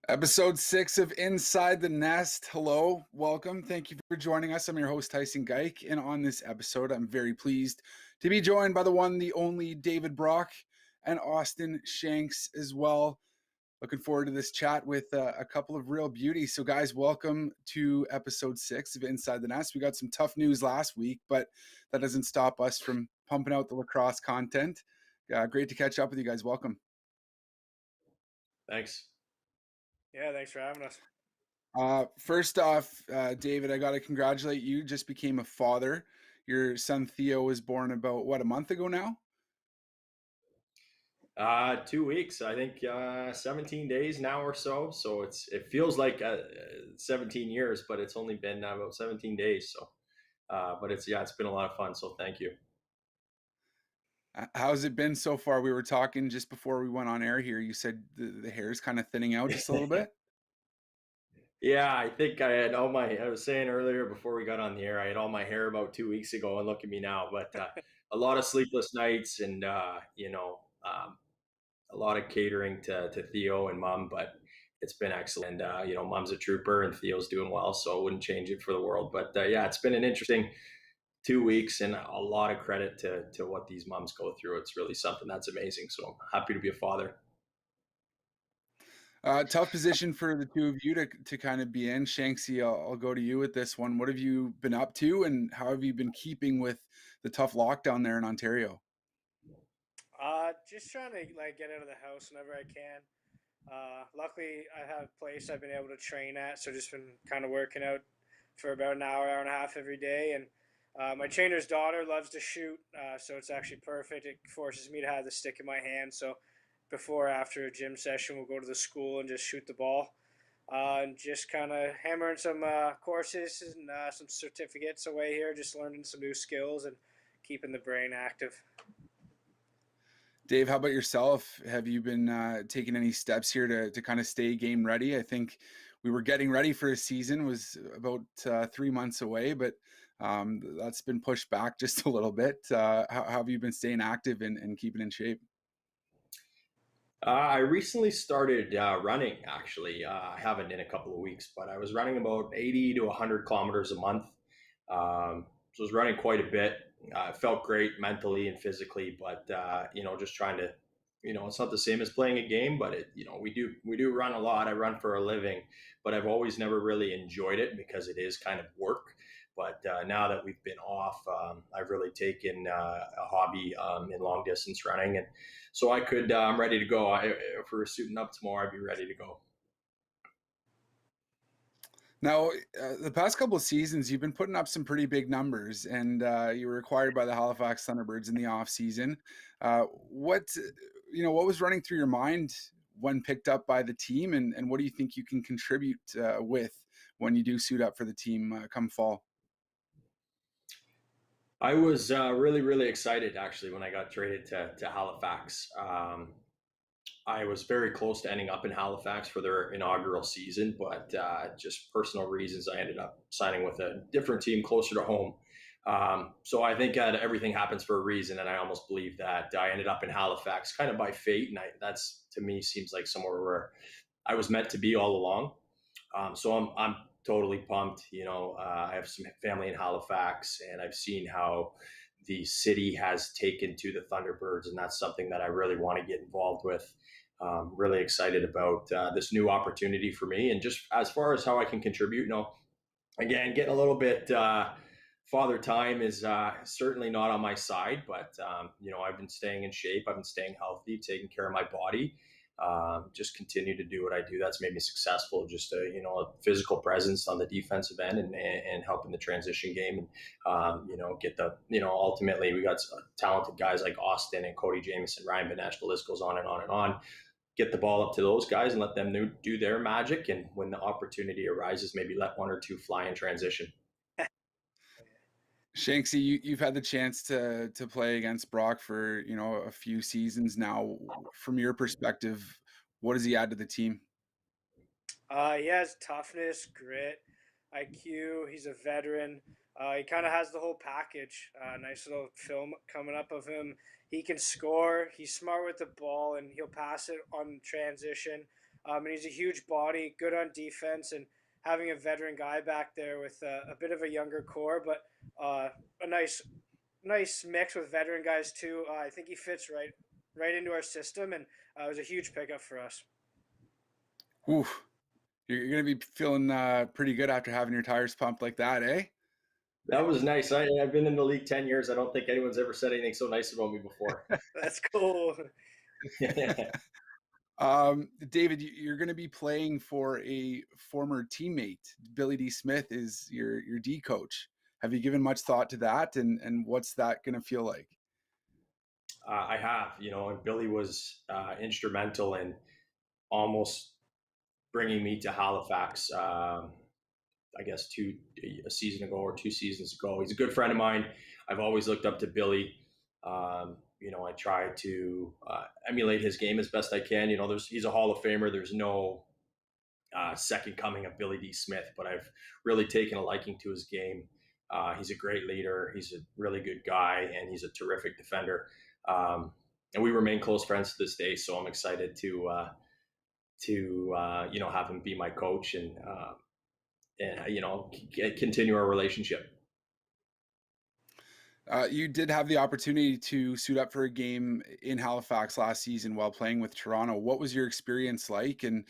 Episode 6 of Inside the Nest. Hello, welcome. Thank you for joining us. I'm your host, Tyson Geik. And on this episode, I'm very pleased to be joined by the one, the only David Brock and Austin Shanks as well. Looking forward to this chat with a couple of real beauties. So, guys, welcome to episode 6 of Inside the Nest. We got some tough news last week, but that doesn't stop us from pumping out the lacrosse content. Great to catch up with you guys. Welcome. Thanks. Yeah, thanks for having us. First off, David, I got to congratulate you. Just became a father. Your son Theo was born about, a month ago now? 2 weeks, I think, 17 days now or so. So it feels like 17 years, but it's only been about 17 days. So, but it's been a lot of fun. So thank you. How's it been so far? We were talking just before we went on air here. You said the hair is kind of thinning out just a little bit. Yeah, I think I was saying earlier before we got on the air, I had all my hair about 2 weeks ago, and look at me now. But a lot of sleepless nights, and a lot of catering to Theo and Mom, but it's been excellent. And Mom's a trooper, and Theo's doing well, so I wouldn't change it for the world. But it's been an interesting 2 weeks, and a lot of credit to what these moms go through. It's really something that's amazing. So I'm happy to be a father. Tough position for the two of you to kind of be in. Shanksy, I'll go to you with this one. What have you been up to, and how have you been keeping with the tough lockdown there in Ontario? Just trying to get out of the house whenever I can. Luckily, I have a place I've been able to train at, so just been kind of working out for about an hour and a half every day. And my trainer's daughter loves to shoot, so it's actually perfect. It forces me to have the stick in my hand. So before or after a gym session, we'll go to the school and just shoot the ball. And just kind of hammering some courses and some certificates away here, just learning some new skills and keeping the brain active. Dave, how about yourself? Have you been taking any steps here to kind of stay game ready? I think we were getting ready for a season, was about 3 months away, but that's been pushed back just a little bit. How have you been staying active and keeping in shape? I recently started running, actually. I haven't in a couple of weeks, but I was running about 80 to 100 kilometers a month. So I was running quite a bit. It felt great mentally and physically, but just trying to, it's not the same as playing a game, but we do run a lot. I run for a living, but I've always never really enjoyed it because it is kind of work. But now that we've been off, I've really taken a hobby in long distance running, and so I'm ready to go. If we were suiting up tomorrow, I'd be ready to go. Now, the past couple of seasons, you've been putting up some pretty big numbers, and you were acquired by the Halifax Thunderbirds in the off season. What was running through your mind when picked up by the team, and what do you think you can contribute with when you do suit up for the team come fall? I was really, really excited actually when I got traded to Halifax. I was very close to ending up in Halifax for their inaugural season, but just personal reasons, I ended up signing with a different team closer to home. So I think everything happens for a reason, and I almost believe that I ended up in Halifax kind of by fate, and that's to me seems like somewhere where I was meant to be all along. So I'm totally pumped. I have some family in Halifax, and I've seen how the city has taken to the Thunderbirds, and that's something that I really want to get involved with. Really excited about this new opportunity for me, and just as far as how I can contribute. Again, getting a little bit father time is certainly not on my side, but I've been staying in shape. I've been staying healthy, taking care of my body. Just continue to do what I do. That's made me successful. Just a physical presence on the defensive end and helping the transition game, and get the ultimately we got talented guys like Austin and Cody Jamieson, Ryan Benesh. The list goes on and on and on. Get the ball up to those guys and let them do their magic. And when the opportunity arises, maybe let one or two fly in transition. Shanksy, you've had the chance to play against Brock for a few seasons now. From your perspective, what does he add to the team? He has toughness, grit, IQ. He's a veteran. He kind of has the whole package. Nice little film coming up of him. He can score. He's smart with the ball, and he'll pass it on transition. And he's a huge body, good on defense, and having a veteran guy back there with a bit of a younger core, but a nice mix with veteran guys too. I think he fits right into our system, and it was a huge pickup for us. Ooh, you're going to be feeling pretty good after having your tires pumped like that, eh? That was nice. I've been in the league 10 years. I don't think anyone's ever said anything so nice about me before. That's cool. David, you're going to be playing for a former teammate. Billy D. Smith is your D coach. Have you given much thought to that, and what's that going to feel like? I have, and Billy was instrumental in almost bringing me to Halifax. I guess a season ago or 2 seasons ago. He's a good friend of mine. I've always looked up to Billy. I try to emulate his game as best I can. He's a Hall of Famer. There's no second coming of Billy D. Smith, but I've really taken a liking to his game. He's a great leader. He's a really good guy, and he's a terrific defender. And we remain close friends to this day. So I'm excited to have him be my coach and continue our relationship. You did have the opportunity to suit up for a game in Halifax last season while playing with Toronto. What was your experience like, and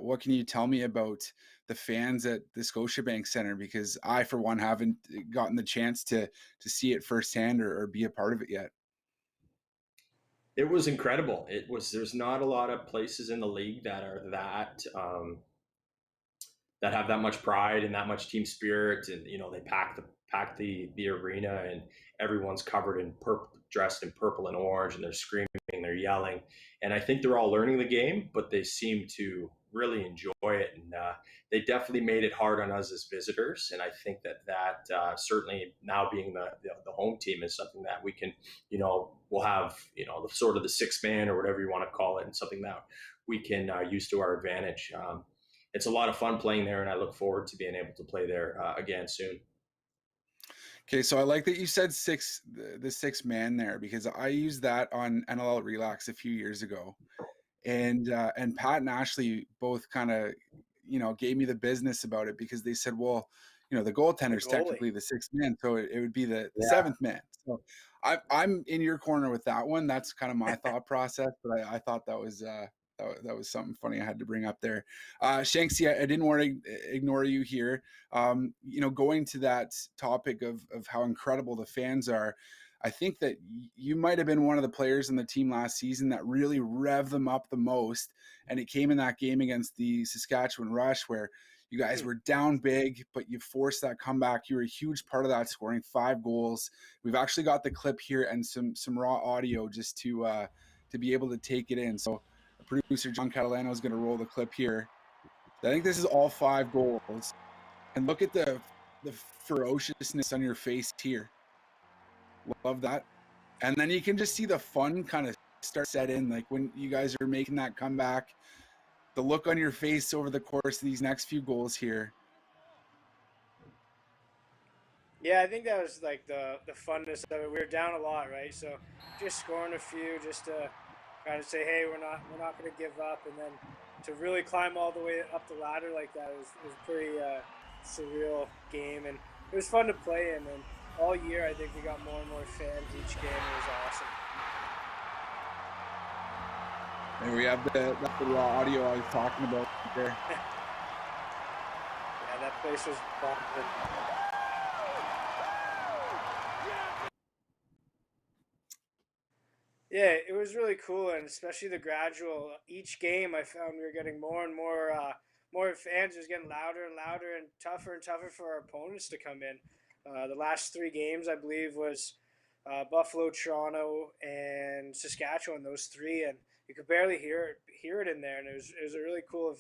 what can you tell me about the fans at the Scotiabank Center? Because I, for one, haven't gotten the chance to see it firsthand or be a part of it yet. It was incredible. There's not a lot of places in the league that are that have that much pride and that much team spirit, and they pack the arena, and everyone's covered in purple, dressed in purple and orange, and they're screaming, they're yelling, and I think they're all learning the game, but they seem to really enjoy it, and they definitely made it hard on us as visitors, and I think that certainly now being the home team is something that we can, we'll have the sort of the sixth man or whatever you want to call it, and something that we can use to our advantage. It's a lot of fun playing there, and I look forward to being able to play there again soon. Okay, so I like that you said the six man there, because I used that on NLL Relax a few years ago, and Pat and Ashley both kind of gave me the business about it, because they said, well, the goaltender's technically the sixth man, so it would be the seventh man. So I'm in your corner with that one. That's kind of my thought process, but I thought that was something funny I had to bring up there. Shanks, I didn't want to ignore you here. Going to that topic of how incredible the fans are, I think that you might have been one of the players in the team last season that really revved them up the most. And it came in that game against the Saskatchewan Rush, where you guys were down big, but you forced that comeback. You were a huge part of that, scoring 5 goals. We've actually got the clip here and some raw audio just to be able to take it in. So producer John Catalano is going to roll the clip here. I think this is all 5 goals. And look at the ferociousness on your face here. Love that. And then you can just see the fun kind of start set in, like when you guys are making that comeback, the look on your face over the course of these next few goals here. Yeah, I think that was like the funness of it. We were down a lot, right? So just scoring a few, just to kind of say, hey, we're not going to give up, and then to really climb all the way up the ladder like that was a pretty surreal game, and it was fun to play in. And all year, I think we got more and more fans each game. It was awesome. And we have the raw audio I was talking about there. Yeah, that place was bumping. Yeah, it was really cool, and especially the gradual. Each game, I found we were getting more and more fans. It was getting louder and louder, and tougher for our opponents to come in. The last 3 games, I believe, was Buffalo, Toronto, and Saskatchewan. Those 3, and you could barely hear it in there. And it was a really cool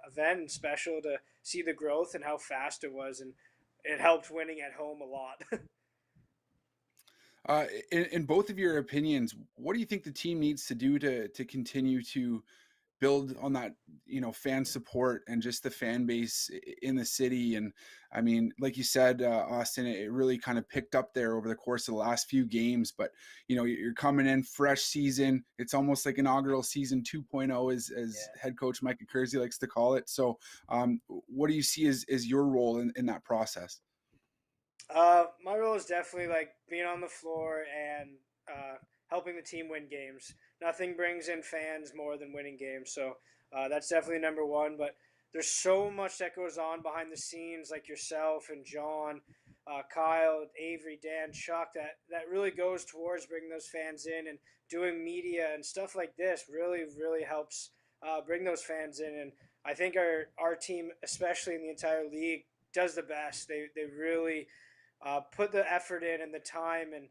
event and special to see the growth and how fast it was, and it helped winning at home a lot. In both of your opinions, what do you think the team needs to do to continue to build on that, fan support and just the fan base in the city. And I mean, like you said, Austin, it really kind of picked up there over the course of the last few games. But you're coming in fresh season. It's almost like inaugural season 2.0, as head coach Micah Kersey likes to call it. So what do you see as your role in that process? My role is definitely like being on the floor and helping the team win games. Nothing brings in fans more than winning games, so that's definitely number one. But there's so much that goes on behind the scenes, like yourself and John, Kyle, Avery, Dan, Chuck. That really goes towards bringing those fans in, and doing media and stuff like this really really helps bring those fans in. And I think our team, especially in the entire league, does the best. They really put the effort in and the time, and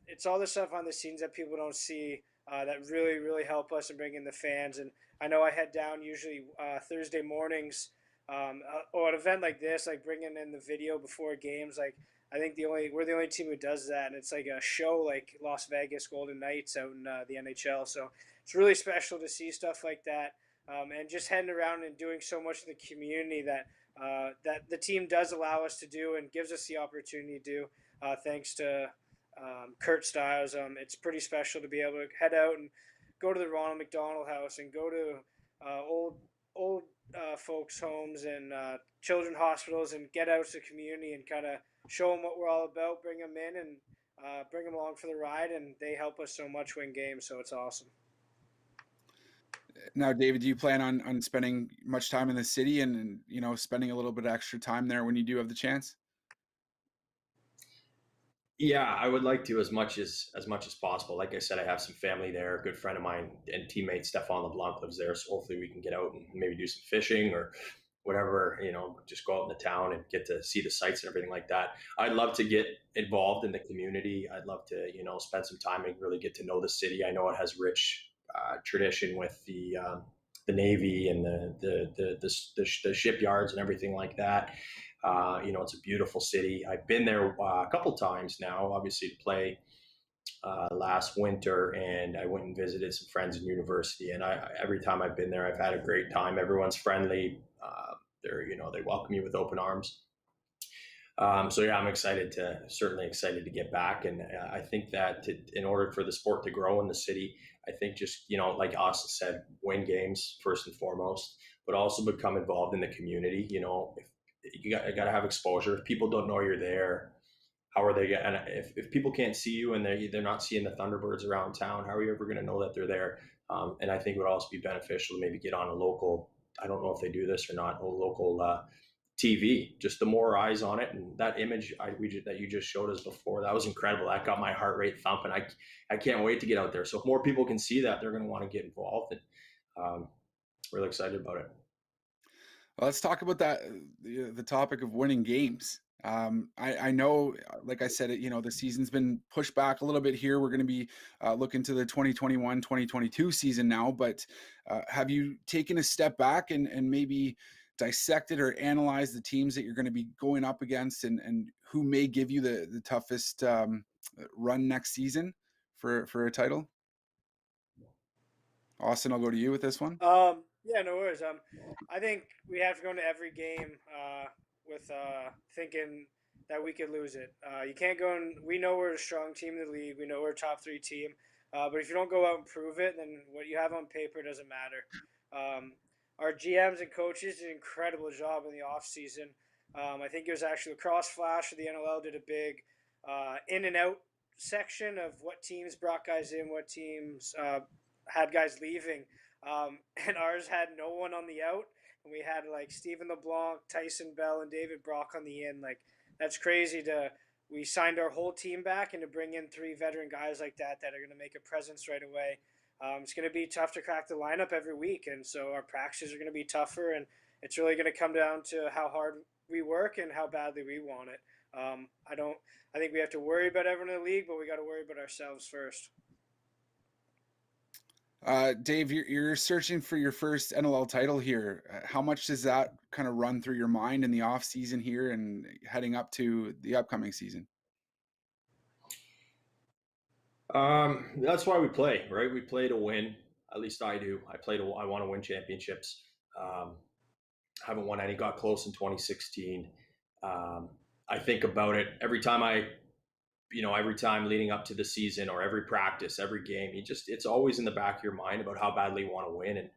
it's all the stuff on the scenes that people don't see that really really help us and bring in the fans. And I know I head down usually Thursday mornings, or an event like this, like bringing in the video before games. Like I think we're the only team who does that, and it's like a show like Las Vegas Golden Knights out in the NHL. So it's really special to see stuff like that, and just heading around and doing so much in the community that the team does allow us to do and gives us the opportunity to do, thanks to Kurt Stiles. It's pretty special to be able to head out and go to the Ronald McDonald House and go to old folks' homes and children hospitals and get out to the community and kind of show them what we're all about, bring them in and bring them along for the ride, and they help us so much win games, so it's awesome. Now, David, do you plan on spending much time in the city and spending a little bit of extra time there when you do have the chance? Yeah, I would like to, as much as possible. Like I said, I have some family there. A good friend of mine and teammate Stefan LeBlanc lives there, so hopefully we can get out and maybe do some fishing or whatever. Just go out in the town and get to see the sights and everything like that. I'd love to get involved in the community. I'd love to spend some time and really get to know the city. I know it has rich tradition with the Navy and the shipyards and everything like that. It's a beautiful city. I've been there a couple times now, obviously to play last winter, and I went and visited some friends in university. And every time I've been there, I've had a great time. Everyone's friendly. They welcome you with open arms. So yeah, I'm certainly excited to get back. And I think that in order for the sport to grow in the city, I think just, like Austin said, win games first and foremost, but also become involved in the community. If you got to have exposure. If people don't know you're there, how are they going? And if people can't see you and they're not seeing the Thunderbirds around town, how are you ever going to know that they're there? And I think it would also be beneficial to maybe get on a local, I don't know if they do this or not, a local TV. Just the more eyes on it, and that image that you just showed us before, that was incredible. That got my heart rate thumping. I can't wait to get out there. So if more people can see that, they're going to want to get involved, and really excited about it. Well, let's talk about that, the topic of winning games. I know, like I said, the season's been pushed back a little bit here. We're going to be looking to the 2021-2022 season now, but have you taken a step back and maybe dissected or analyzed the teams that you're going to be going up against, and who may give you the toughest run next season for a title? Austin, I'll go to you with this one. Yeah, no worries. I think we have to go into every game with thinking that we could lose it. You can't go in. We know we're a strong team in the league. We know we're a top 3 team. But if you don't go out and prove it, then what you have on paper doesn't matter. Our GMs and coaches did an incredible job in the offseason. I think it was actually Lacrosse Flash or the NLL did a big in and out section of what teams brought guys in, what teams had guys leaving. And ours had no one on the out, and we had like Stephen LeBlanc, Tyson Bell, and David Brock on the in. Like that's crazy. We signed our whole team back, and to bring in 3 veteran guys like that are going to make a presence right away. It's going to be tough to crack the lineup every week, and so our practices are going to be tougher, and it's really going to come down to how hard we work and how badly we want it. I think we have to worry about everyone in the league, but we got to worry about ourselves first. Dave, you're searching for your first NLL title here. How much does that kind of run through your mind in the off season here and heading up to the upcoming season? That's why we play, right? We play to win. At least I do. I want to win championships. Haven't won any. Got close in 2016. I think about it every time every time leading up to the season or every practice, every game. It's always in the back of your mind about how badly you want to win. And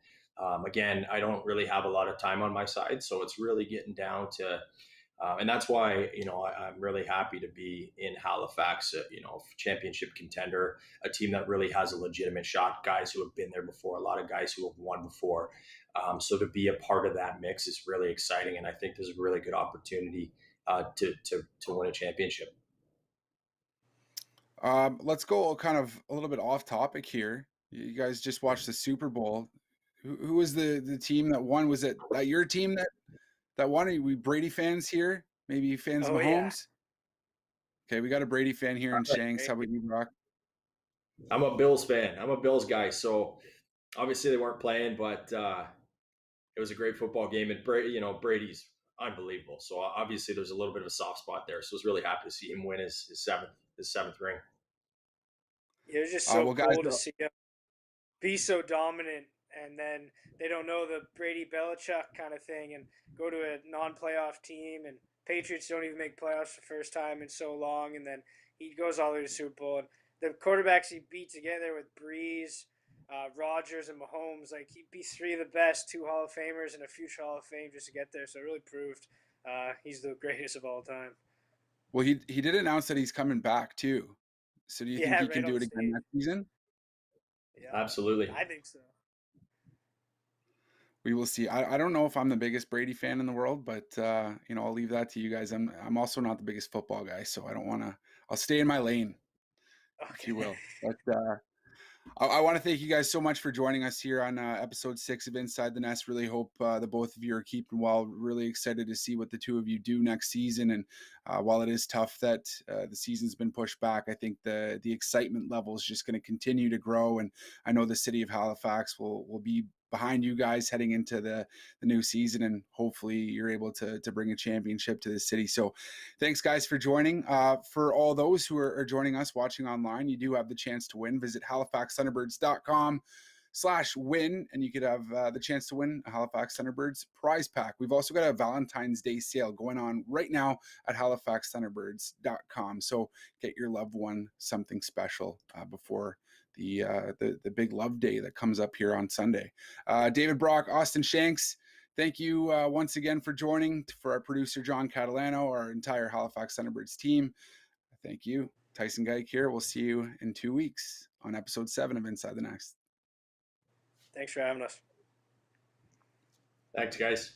again, I don't really have a lot of time on my side, so it's really getting down to. And that's why, I'm really happy to be in Halifax, championship contender, a team that really has a legitimate shot, guys who have been there before, a lot of guys who have won before. So to be a part of that mix is really exciting. And I think there's a really good opportunity to win a championship. Let's go kind of a little bit off topic here. You guys just watched the Super Bowl. Who was the team that won? Was it your team that won? Are we Brady fans here? Maybe fans of Mahomes? Yeah. Okay, we got a Brady fan here in Shanks. How about you, Brock? I'm a Bills fan. I'm a Bills guy. So obviously they weren't playing, but it was a great football game. And Brady's unbelievable. So obviously there's a little bit of a soft spot there. So I was really happy to see him win his seventh ring. It was just so cool to see him be so dominant, and then they don't know the Brady Belichick kind of thing, and go to a non-playoff team, and Patriots don't even make playoffs the first time in so long, and then he goes all the way to Super Bowl. And the quarterbacks he beat together with Breeze, Rodgers, and Mahomes, like he beats three of the best, 2 Hall of Famers and a future Hall of Fame just to get there. So it really proved he's the greatest of all time. Well, he did announce that he's coming back too. So do you think he can do it again next season? Yeah, absolutely. I think so. We will see. I don't know if I'm the biggest Brady fan in the world, but I'll leave that to you guys. I'm also not the biggest football guy, so I don't want to. I'll stay in my lane, if you will. But I want to thank you guys so much for joining us here on episode 6 of Inside the Nest. Really hope the both of you are keeping well. Really excited to see what the two of you do next season. And while it is tough that the season's been pushed back, I think the excitement level is just going to continue to grow. And I know the city of Halifax will be behind you guys heading into the new season, and hopefully you're able to bring a championship to the city. So thanks guys for joining. For all those who are joining us watching online, you do have the chance to win. Visit halifaxthunderbirds.com/win and you could have the chance to win a Halifax Thunderbirds prize pack. We've also got a Valentine's Day sale going on right now at halifaxthunderbirds.com. So get your loved one something special before the big love day that comes up here on Sunday. David Brock, Austin Shanks, thank you once again for joining. For our producer, John Catalano, our entire Halifax Thunderbirds team, thank you. Tyson Geik here. We'll see you in 2 weeks on episode 7 of Inside the Nest. Thanks for having us. Thanks, guys.